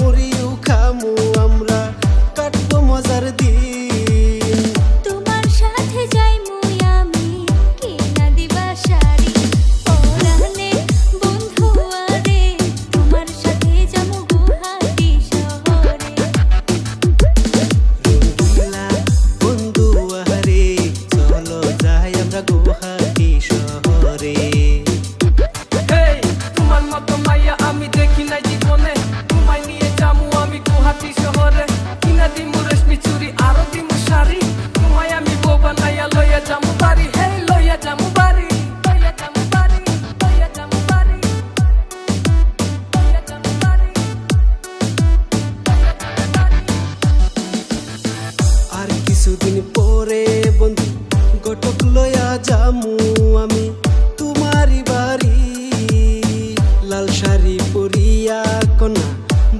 মুড়িও খামু আমরা কাটবো মজার দিন তোমার সাথে যাইমু আমি কিনা দিবা শাড়ি পরানে বন্ধু আরে তোমার সাথে যামু গুয়াহাটি শহরে রঙ্গিলা বন্ধু আরে চলো যাই আমরা গুয়াহাটি শহরে তোমার মতো মাইয়া আমি দেখি নাই জীবনে তোমায় নিয়ে যামু আমি গুয়াহাটি শহরে কিনা দিমু রেশমি চুরি আরো দিমু শাড়ি তোমায় আমি বউ বানাইয়া লইয়া যামু বাড়ি হে লইয়া যামু বাড়ি লইয়া যামু বাড়ি লইয়া যামু বাড়ি লইয়া যামু বাড়ি আর কিছুদিন পরে বন্ধু গটক লয়া যামু আমি তোমারি বাড়ি লাল শাড়ি পরিয়া কন্যা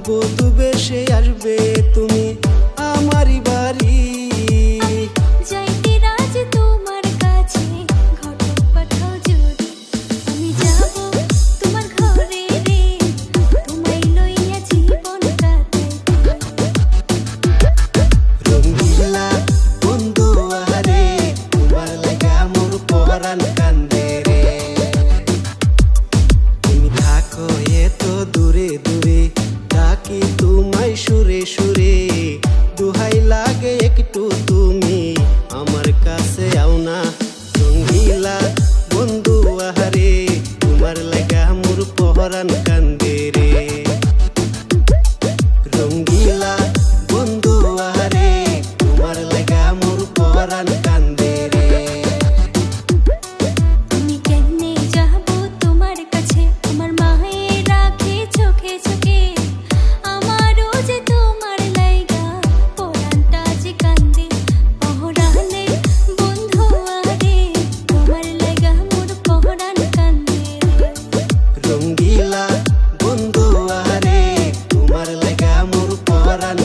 বধূ বেশে আসবে তুমি আমারি বাড়ি যাইতে রাজ তোমার কাছে ঘটক পাঠাও যদি আমি যাব তোমার ঘরে রে তোমায় লইয়া জীবন কাটাইতে রঙ্গিলা বন্ধু আরে তোমার লাগা মোর পরাণ কান্দে রে তুমি থাকো এত দূরে দূরে ডাকি তোমায় সুরে সুরে দুহাই লাগে একটু তুমি আমার কাছে আও না রঙ্গিলা বন্ধু আহারে তোমার লাগা মোর পরাণ কান্দে রে রঙ্গিলা বন্ধু আহারে তোমার লাগা মোর পরাণ কান্দে রে আমি কেমনে যাব তোমার কাছে আমার মায়ের রাখে চোখে চোখে আমারও যে তোমার লাইগা পরাণটা যে কান্দে পহরানে বন্ধু আরে তোমার লাইগা মোর পহরান কান্দে রঙ্গিলা বন্ধু আহারে তোমার লাগা মোর পরাণ